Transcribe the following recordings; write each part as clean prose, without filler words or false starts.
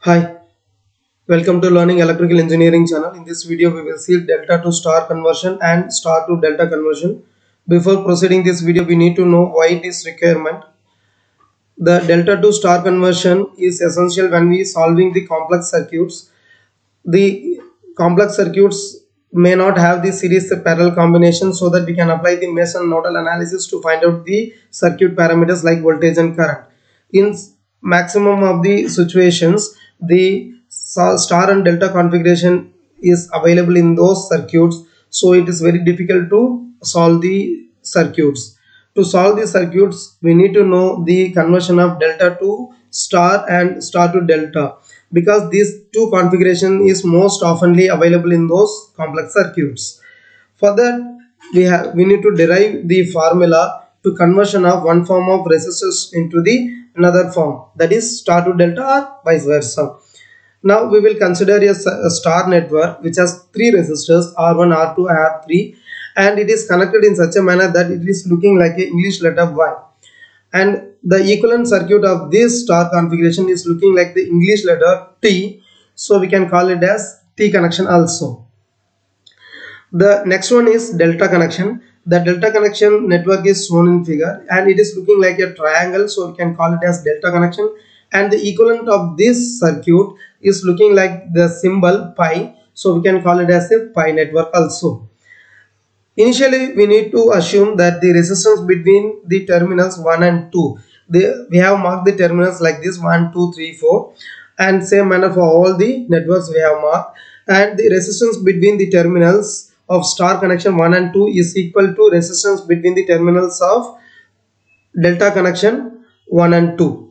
Hi, welcome to Learning Electrical Engineering channel. In this video, we will see delta to star conversion and star to delta conversion. Before proceeding this video, we need to know why it is requirement. The delta to star conversion is essential when we solving the complex circuits. The complex circuits may not have the series parallel combination, so that we can apply the mesh and nodal analysis to find out the circuit parameters like voltage and current. In maximum of the situations, the star and delta configuration is available in those circuits, so it is very difficult to solve the circuits. To solve the circuits, we need to know the conversion of delta to star and star to delta, because these two configuration is most oftenly available in those complex circuits. For that, we need to derive the formula to conversion of one form of resistors into the another form, that is star to delta or vice versa. Now we will consider a star network which has three resistors R1, R2, R3, and it is connected in such a manner that it is looking like a English letter Y, and the equivalent circuit of this star configuration is looking like the English letter T, so we can call it as T connection also. The next one is delta connection. The delta connection network is shown in figure and it is looking like a triangle, so we can call it as delta connection, and the equivalent of this circuit is looking like the symbol pi, so we can call it as a pi network also. Initially, we need to assume that the resistance between the terminals 1 and 2, we have marked the terminals like this 1, 2, 3, 4, and same manner for all the networks we have marked, and the resistance between the terminals of star connection 1 and 2 is equal to resistance between the terminals of delta connection 1 and 2.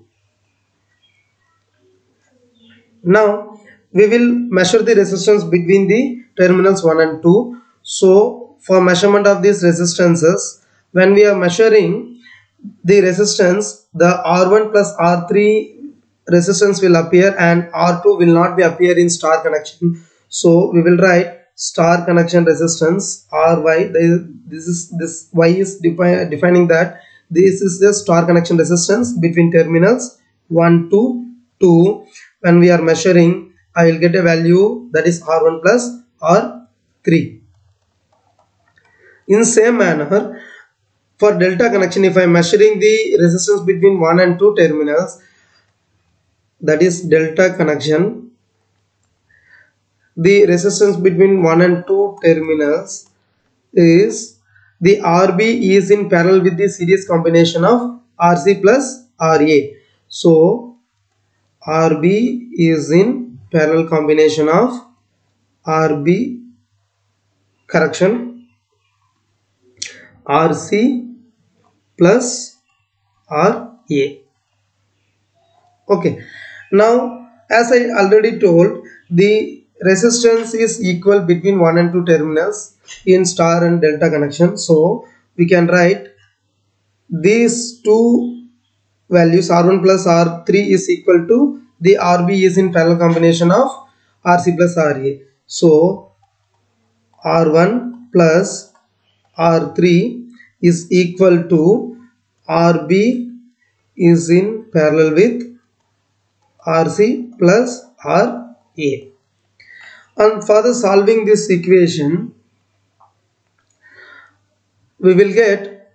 Now we will measure the resistance between the terminals 1 and 2. So for measurement of these resistances, when we are measuring the resistance, the R1 plus R3 resistance will appear and R2 will not be appear in star connection. So we will write star connection resistance RY. This Y is defining that this is the star connection resistance between terminals 1 to 2. When we are measuring, I will get a value that is R1 plus R3. In same manner, for delta connection, if I am measuring the resistance between 1 and 2 terminals, that is delta connection, the resistance between 1 and 2 terminals is the RB is in parallel with the series combination of RC plus RA. So RB is in parallel combination of RB RC plus RA. Okay, now as I already told, the resistance is equal between 1 and 2 terminals in star and delta connection, so we can write these two values R1 plus R3 is equal to the RB is in parallel combination of RC plus RA. So R1 plus R3 is equal to RB is in parallel with RC plus RA. And further solving this equation, we will get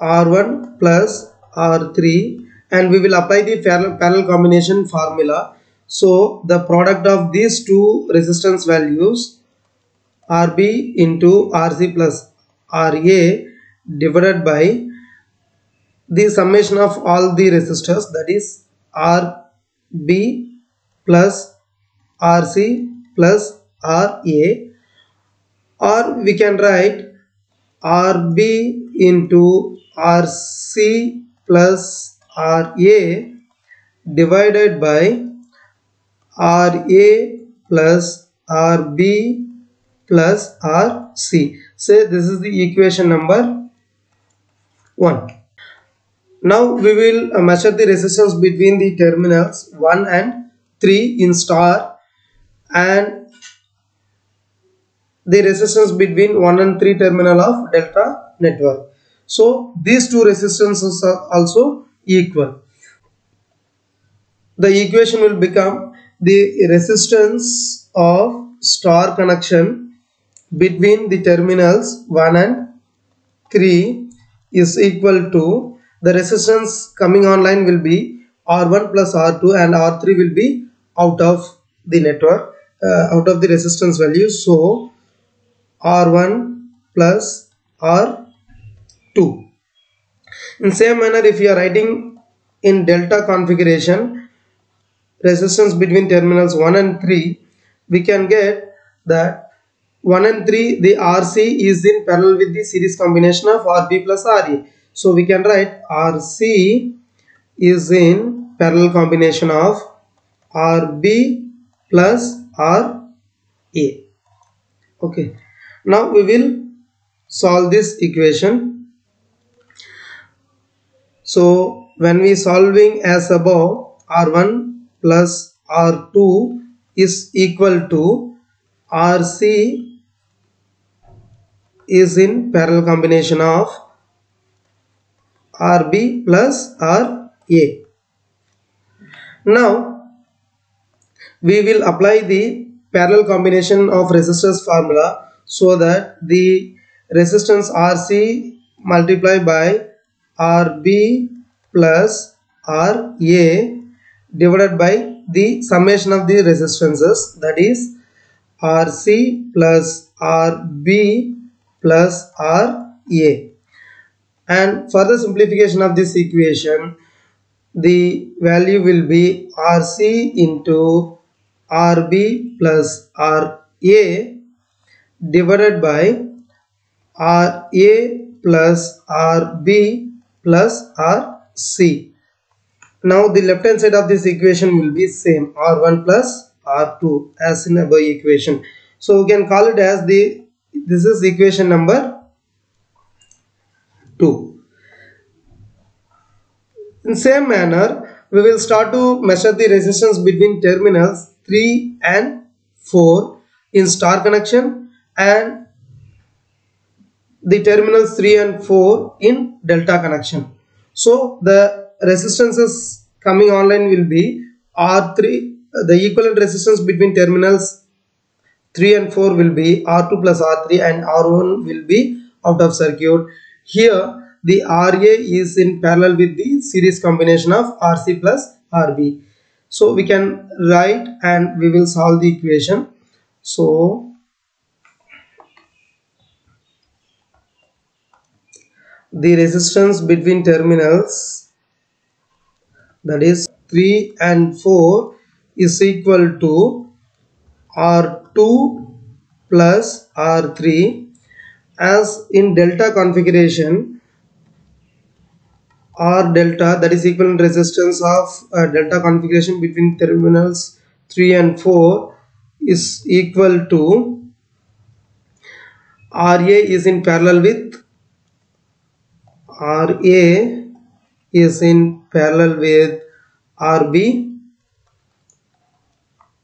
R1 plus R3 and we will apply the parallel combination formula. So the product of these two resistance values, RB into RC plus RA, divided by the summation of all the resistors, that is RB plus RC plus RA, or we can write RB into RC plus RA divided by RA plus RB plus RC. Say this is the equation number 1. Now we will measure the resistance between the terminals 1 and 3 in star and the resistance between 1 and 3 terminal of delta network. So these two resistances are also equal. the equation will become the resistance of star connection between the terminals 1 and 3 is equal to the resistance coming online will be R1 plus R2 and R3 will be out of the network, out of the resistance value. So R1 plus R2. In same manner, if you are writing in delta configuration resistance between terminals 1 and 3, we can get that 1 and 3 the RC is in parallel with the series combination of RB plus RA. So we can write RC is in parallel combination of RB plus RA. Okay, now we will solve this equation. So when we solving as above, R1 plus R2 is equal to RC is in parallel combination of RB plus RA. Now we will apply the parallel combination of resistors formula, so that the resistance RC multiplied by RB plus RA divided by the summation of the resistances, that is RC plus RB plus RA. And further simplification of this equation, the value will be RC into RB plus RA divided by RA plus RB plus RC. Now the left hand side of this equation will be same, R1 plus R2 as in above equation. So we can call it as this is equation number 2. In same manner, we will start to measure the resistance between terminals 3 and 4 in star connection and the terminals 3 and 4 in delta connection. So the resistances coming online will be R3, the equivalent resistance between terminals 3 and 4 will be R2 plus R3 and R1 will be out of circuit. Here the RA is in parallel with the series combination of RC plus RB. So we can write and we will solve the equation. So the resistance between terminals, that is 3 and 4, is equal to R2 plus R3. As in delta configuration, R delta, that is equivalent resistance of delta configuration between terminals 3 and 4, is equal to RA is in parallel with RB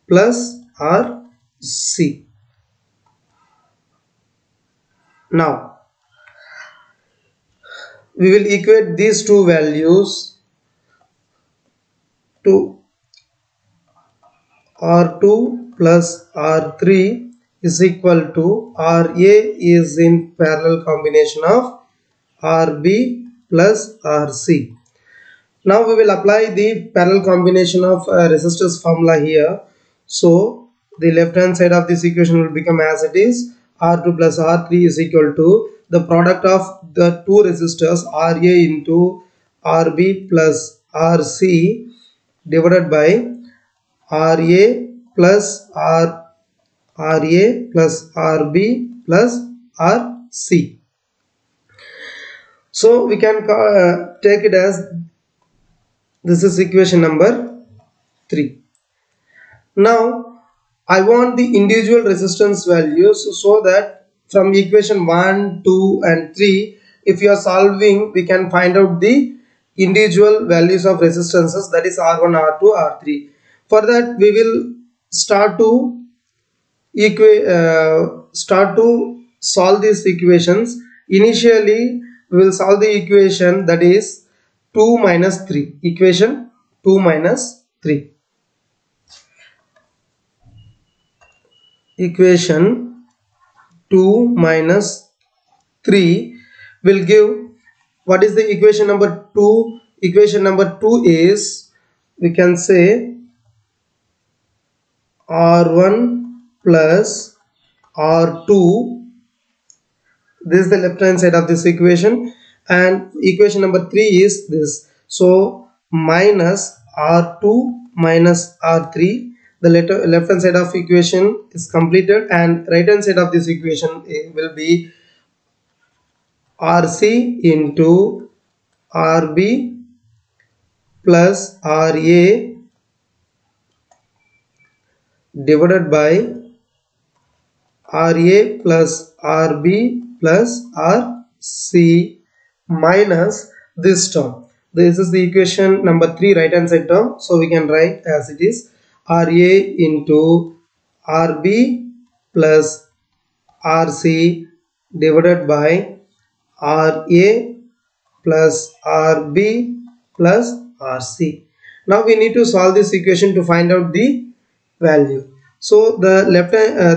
plus RC. Now we will equate these two values to R2 plus R3 is equal to RA is in parallel combination of RB plus RC. Now we will apply the parallel combination of resistors formula here. So the left hand side of this equation will become as it is, R2 plus R3 is equal to the product of the two resistors RA into RB plus RC divided by RA plus RB plus RC. So we can take it as this is equation number 3. Now I want the individual resistance values, so that from equation 1, 2 and 3, if you are solving, we can find out the individual values of resistances, that is R1, R2, R3. For that we will start to solve these equations. Initially we will solve the equation that is 2 minus 3, equation 2 minus 3. Equation 2 minus 3 will give, what is the equation number 2? Equation number 2 is, we can say, R1 plus R2. This is the left hand side of this equation, and equation number 3 is this. So minus R2 minus R3. The left hand side of equation is completed, and right hand side of this equation will be RC into RB plus RA divided by RA plus RB plus RC minus this term. This is the equation number 3 right hand side term. So we can write as it is, RA into RB plus RC divided by RA plus RB plus RC. Now we need to solve this equation to find out the value. So the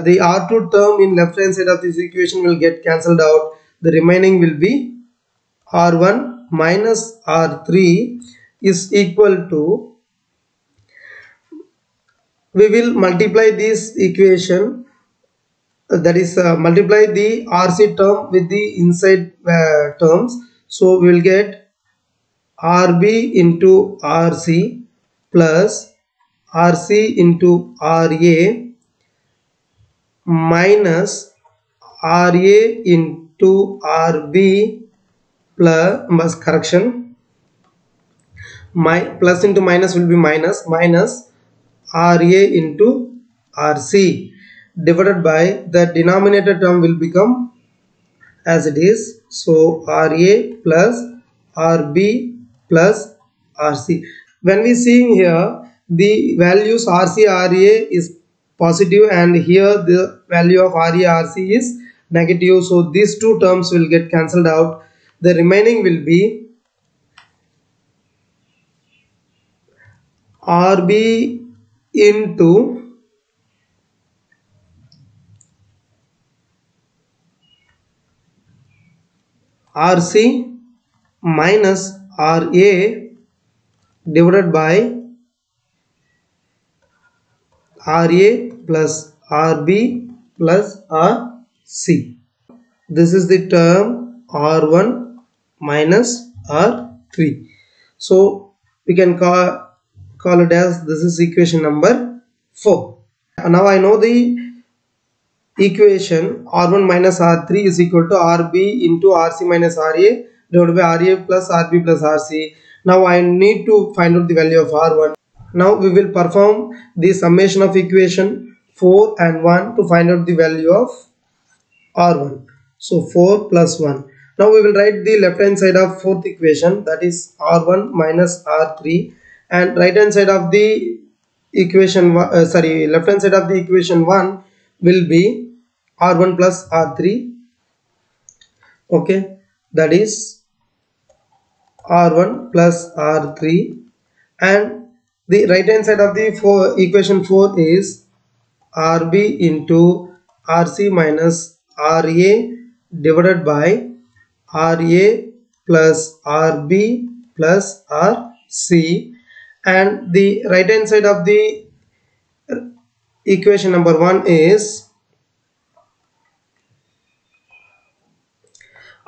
the R2 term in left hand side of this equation will get cancelled out. The remaining will be R1 minus R3 is equal to, we will multiply this equation, that is multiply the RC term with the inside terms. So we will get RB into RC plus RC into RA minus RA into RB plus correction, plus into minus will be minus RA into RC divided by the denominator term will become as it is. So RA plus RB plus RC. When we see here, the values RC RA is positive and here the value of RA RC is negative. So these two terms will get cancelled out. The remaining will be RB into RC minus RA divided by RA plus RB plus RC. This is the term R1 minus R3. So we can call it as, this is equation number 4. Now I know the equation R1 minus R3 is equal to RB into RC minus RA divided by RA plus RB plus RC. Now I need to find out the value of R1. Now we will perform the summation of equation 4 and 1 to find out the value of R1. So 4 plus 1. Now we will write the left hand side of fourth equation, that is R1 minus R3, and right hand side of the equation left hand side of the equation 1 will be R1 plus R3. Okay, that is R1 plus R3, and the right hand side of the equation 4 is RB into RC minus RA divided by RA plus RB plus RC, and the right hand side of the equation number 1 is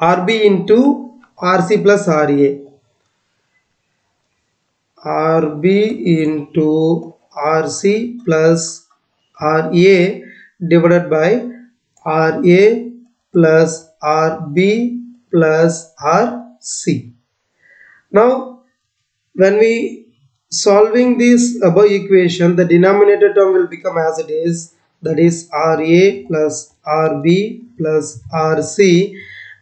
RB into RC plus RA. RB into RC plus RA divided by RA plus RB plus RC. Now when we solving this above equation, the denominator term will become as it is, that is RA plus RB plus RC,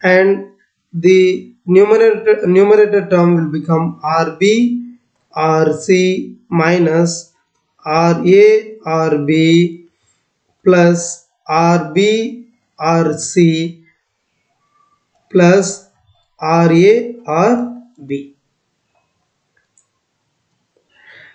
and the numerator term will become RB RC minus RA RB plus RB RC plus RA RB.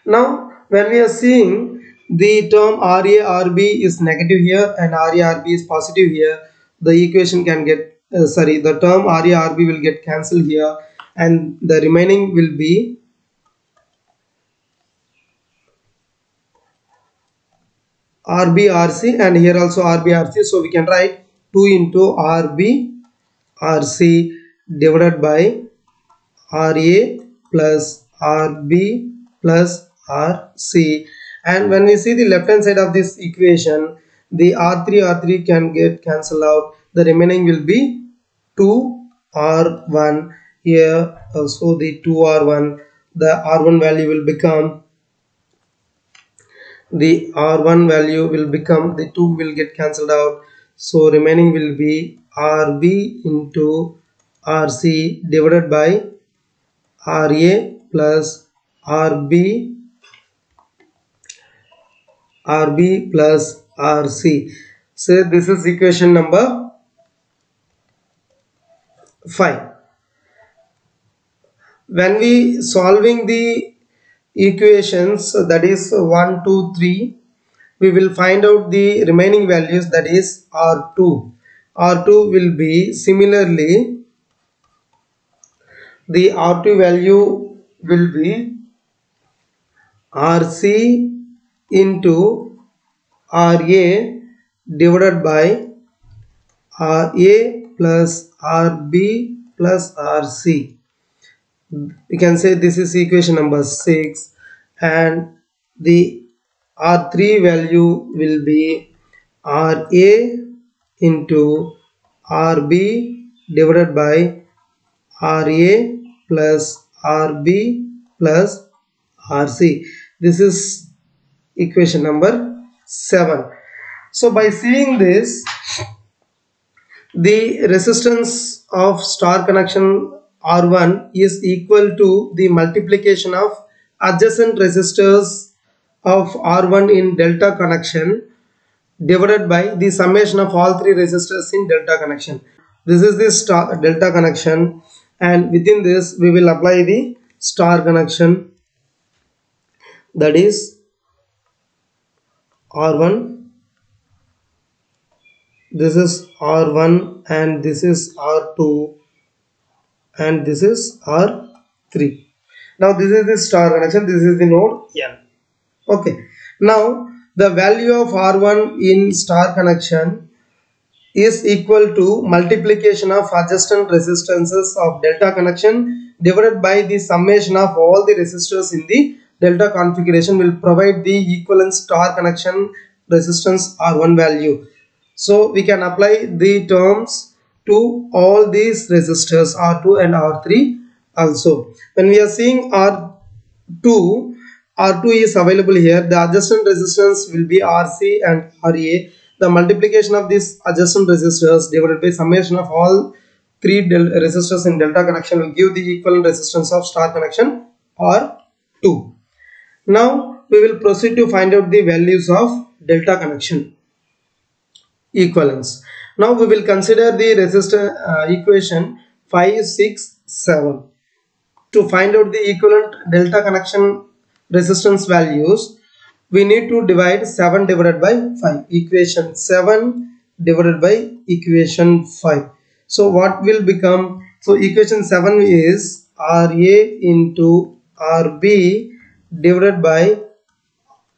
Now when we are seeing the term RA/RB is negative here and RA/RB is positive here, the equation can get the term RA/RB will get cancelled here, and the remaining will be RB/RC, and here also RB/RC. So we can write 2 into RB/RC divided by RA plus RB plus RC. And when we see the left hand side of this equation, the R3 can get cancelled out. The remaining will be 2R1 here. Also the 2R1, the R1 value will become, the R1 value will become, the 2 will get cancelled out. So remaining will be RB into RC divided by RA plus RB plus RC. So this is equation number 5. When we solving the equations, that is 1, 2, 3, we will find out the remaining values, that is R2. R2 will be similarly, the R2 value will be RC into RA divided by RA plus RB plus RC. We can say this is equation number 6, and the R3 value will be RA into RB divided by RA plus RB plus RC. This is equation number 7. So by seeing this, the resistance of star connection R1 is equal to the multiplication of adjacent resistors of R1 in delta connection divided by the summation of all three resistors in delta connection. This is the star delta connection, and within this we will apply the star connection, that is R1, this is R1, and this is R2, and this is R3. Now this is the star connection, this is the node N. Okay, now the value of R1 in star connection is equal to multiplication of adjacent resistances of delta connection divided by the summation of all the resistors in the delta configuration will provide the equivalent star connection resistance R1 value. So we can apply the terms to all these resistors R2 and R3 also. When we are seeing R2 is available here, the adjacent resistance will be RC and RA. The multiplication of these adjacent resistors divided by summation of all three resistors in delta connection will give the equivalent resistance of star connection R2. Now we will proceed to find out the values of delta connection equivalence. Now we will consider the resistor equation 5, 6, 7. To find out the equivalent delta connection resistance values, we need to divide 7 divided by 5. Equation 7 divided by equation 5. So what will become? So equation 7 is RA into RB divided by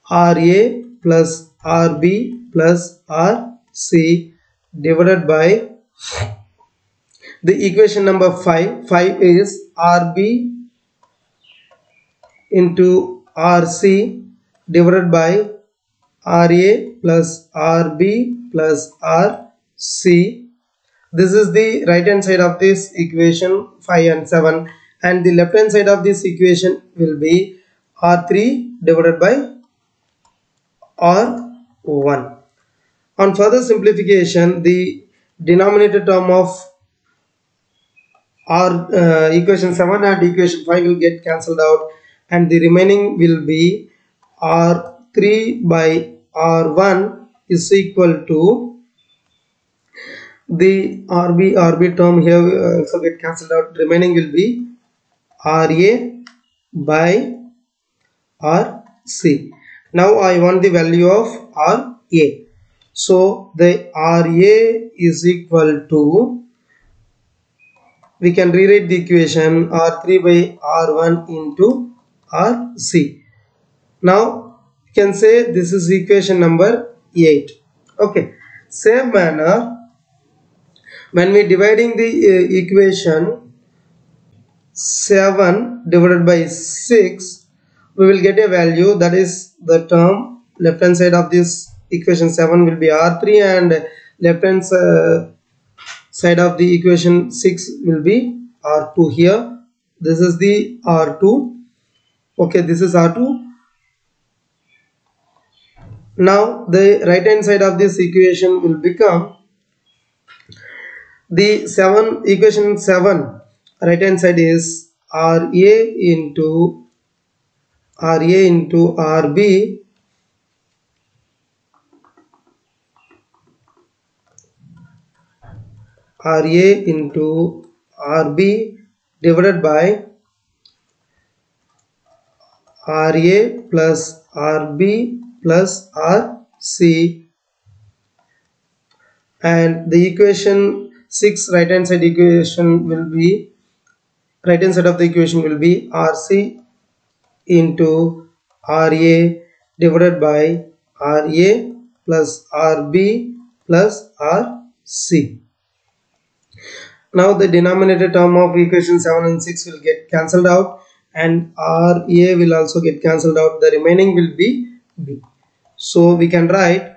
RA plus RB plus RC divided by the equation number 5. 5 is RB into RC divided by RA plus RB plus RC. This is the right hand side of this equation 5 and 7, and the left hand side of this equation will be R3 divided by R1. On further simplification, the denominator term of equation 7 and equation 5 will get cancelled out, and the remaining will be R3 by R1 is equal to the RB term here will also get cancelled out. Remaining will be RA by RC. RC. Now I want the value of RA. So the RA is equal to, we can rewrite the equation R3 by R1 into RC. Now you can say this is equation number 8. Okay, same manner, when we dividing the equation 7 divided by 6, we will get a value, that is the term left hand side of this equation 7 will be R3 and left hand side of the equation 6 will be R2. Here this is the R2. Okay, this is R2. Now the right hand side of this equation will become the equation 7 right hand side is RA into RB divided by RA plus RB plus RC, and the equation 6 right hand side of the equation will be RC into RA divided by RA plus RB plus RC. Now the denominator term of equation 7 and 6 will get cancelled out, and RA will also get cancelled out. The remaining will be B. So we can write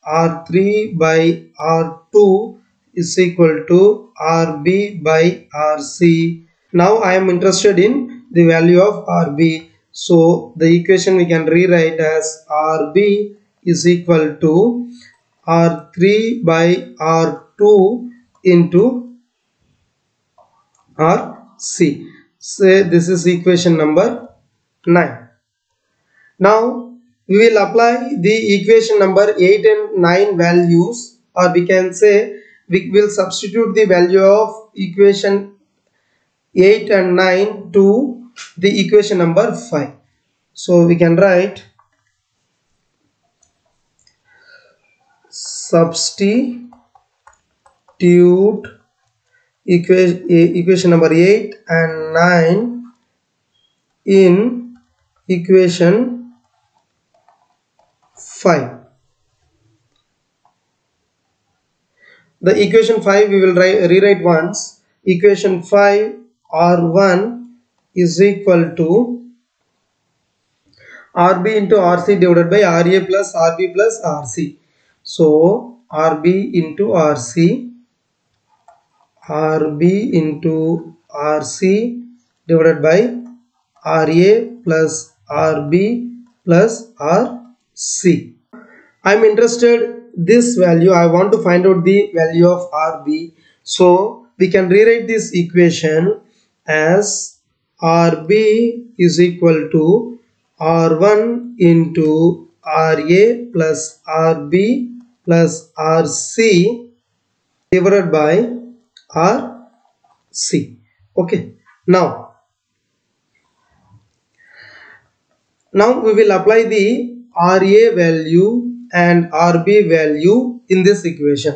R3 by R2 is equal to RB by RC. Now I am interested in the value of RB. So the equation we can rewrite as RB is equal to R3 by R2 into RC. Say this is equation number 9. Now we will apply the equation number 8 and 9 values, or we can say we will substitute the value of equation 8 and 9 to the equation number 5. So we can write substitute equation number 8 and 9 in equation 5. The equation 5 we will rewrite once. Equation 5 R1 is equal to RB into RC divided by RA plus RB plus RC. So RB into RC divided by RA plus RB plus RC. I am interested this value. I want to find out the value of RB. So we can rewrite this equation as RB is equal to R1 into RA plus RB plus RC divided by RC. Okay. Now we will apply the RA value and RB value in this equation.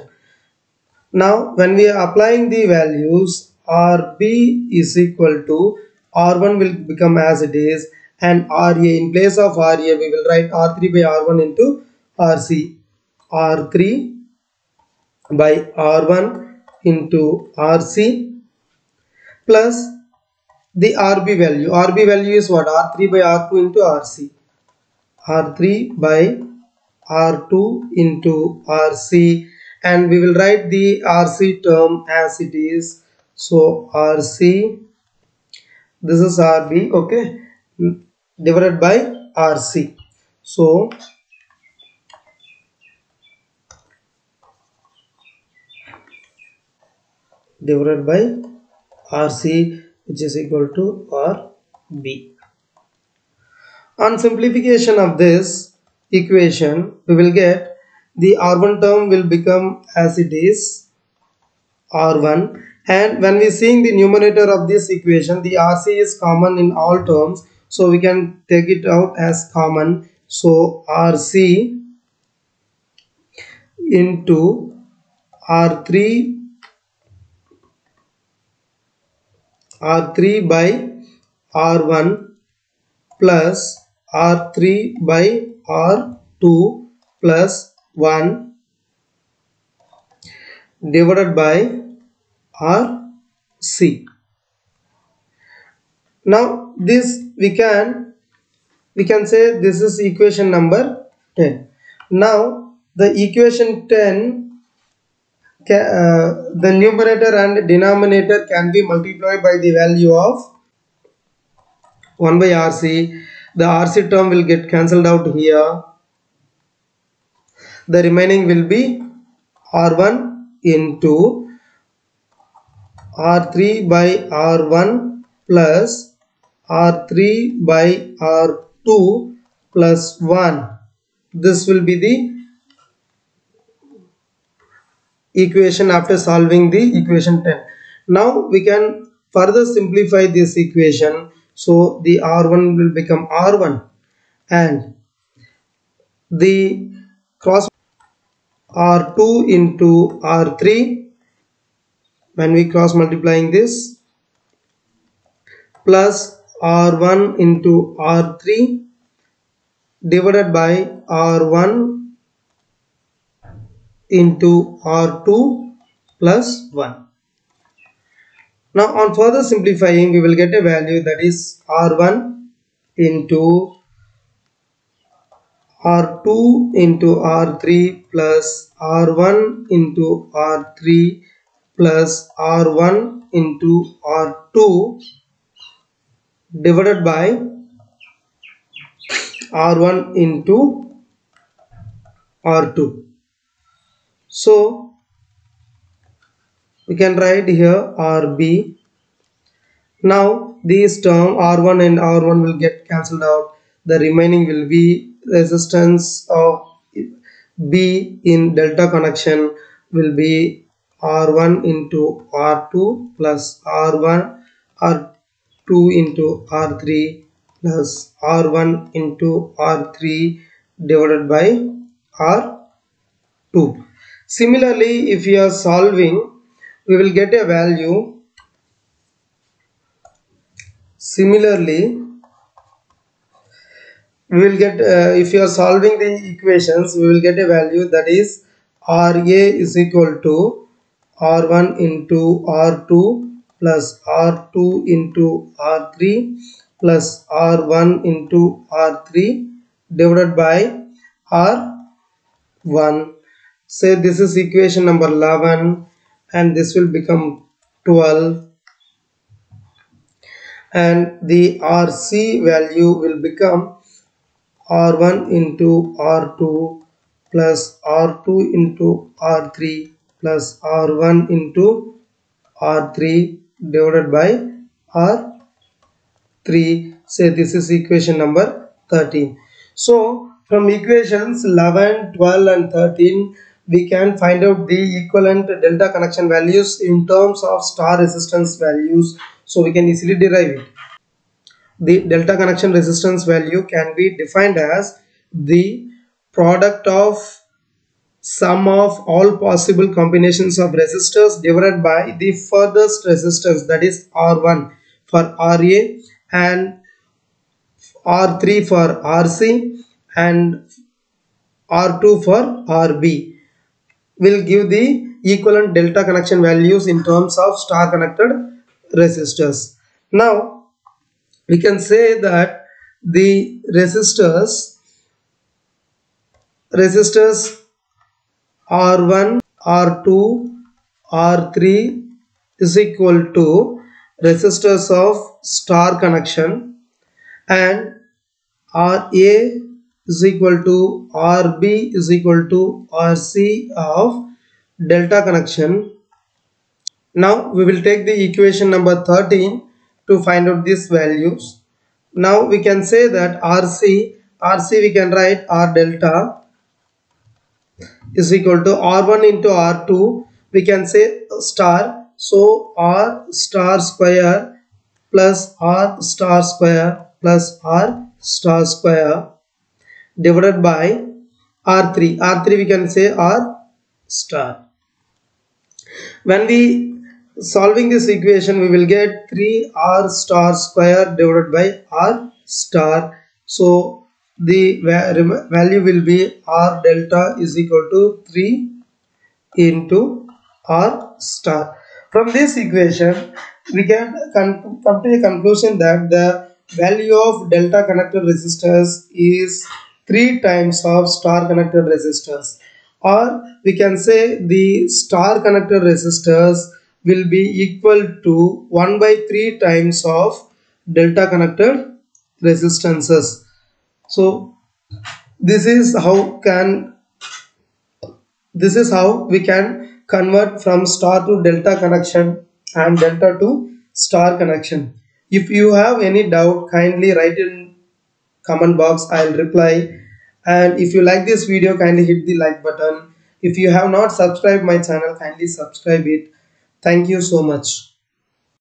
Now when we are applying the values, RB is equal to R1 will become as it is, and RA, in place of RA we will write R3 by R1 into RC. R3 by R1 into RC plus the RB value. RB value is what? R3 by R2 into RC. R3 by R2 into RC, and we will write the RC term as it is. So RC, this is RB, okay, divided by RC. So divided by RC, which is equal to RB. On simplification of this equation, we will get the R1 term will become as it is R1, and when we seeing the numerator of this equation, the RC is common in all terms, so we can take it out as common. So RC into R3 by R1 plus R3 by R2 plus 1 divided by RC. Now this we can say this is equation number 10. Now the equation 10, the numerator and denominator can be multiplied by the value of 1 by RC. The RC term will get cancelled out here. The remaining will be R1 into R3 by R1 plus R3 by R2 plus 1. This will be the equation after solving the equation 10. Now we can further simplify this equation. So the R1 will become R1 and the cross R2 into R3, when we cross multiplying this, plus R1 into R3 divided by R1 into R2 plus 1. Now on further simplifying, we will get a value that is R1 into R2 into R3 plus R1 into R3 plus R1 into R2 divided by R1 into R2. So we can write here RB. Now these term R1 and R1 will get cancelled out. The remaining will be resistance of B in delta connection will be R1 into R2 plus R2 into R3 plus R1 into R3 divided by R2. Similarly, if we are solving, we will get a value. Similarly, we will get if you are solving the equations, we will get a value that is RA is equal to R1 into R2 plus R2 into R3 plus R1 into R3 divided by R1. Say this is equation number 11 and this will become 12, and the RC value will become R1 into R2 plus R2 into R3 plus R1 into R3 divided by R3. Say this is equation number 13. So from equations 11, 12 and 13, we can find out the equivalent delta connection values in terms of star resistance values. So we can easily derive it. The delta connection resistance value can be defined as the product of sum of all possible combinations of resistors divided by the furthest resistance, that is R1 for RA and R3 for RC and R2 for RB, will give the equivalent delta connection values in terms of star connected resistors. Now we can say that the resistors R1, R2, R3 is equal to resistors of star connection, and RA is equal to RB is equal to RC of delta connection. Now we will take the equation number 13 to find out these values. Now we can say that RC we can write R delta is equal to R1 into R2, we can say star, so R star square plus R star square plus R star square divided by R3. R3 we can say R star. When we solving this equation, we will get 3R star square divided by R star. So the value will be R delta is equal to 3 into R star. From this equation, we can come to a conclusion that the value of delta connected resistors is 3 times of star connected resistors, or we can say the star connected resistors will be equal to 1 by 3 times of delta connected resistances. So this is how we can convert from star to delta connection and delta to star connection. If you have any doubt, kindly write in comment box. I'll reply. And if you like this video, kindly hit the like button. If you have not subscribed my channel, kindly subscribe it. Thank you so much.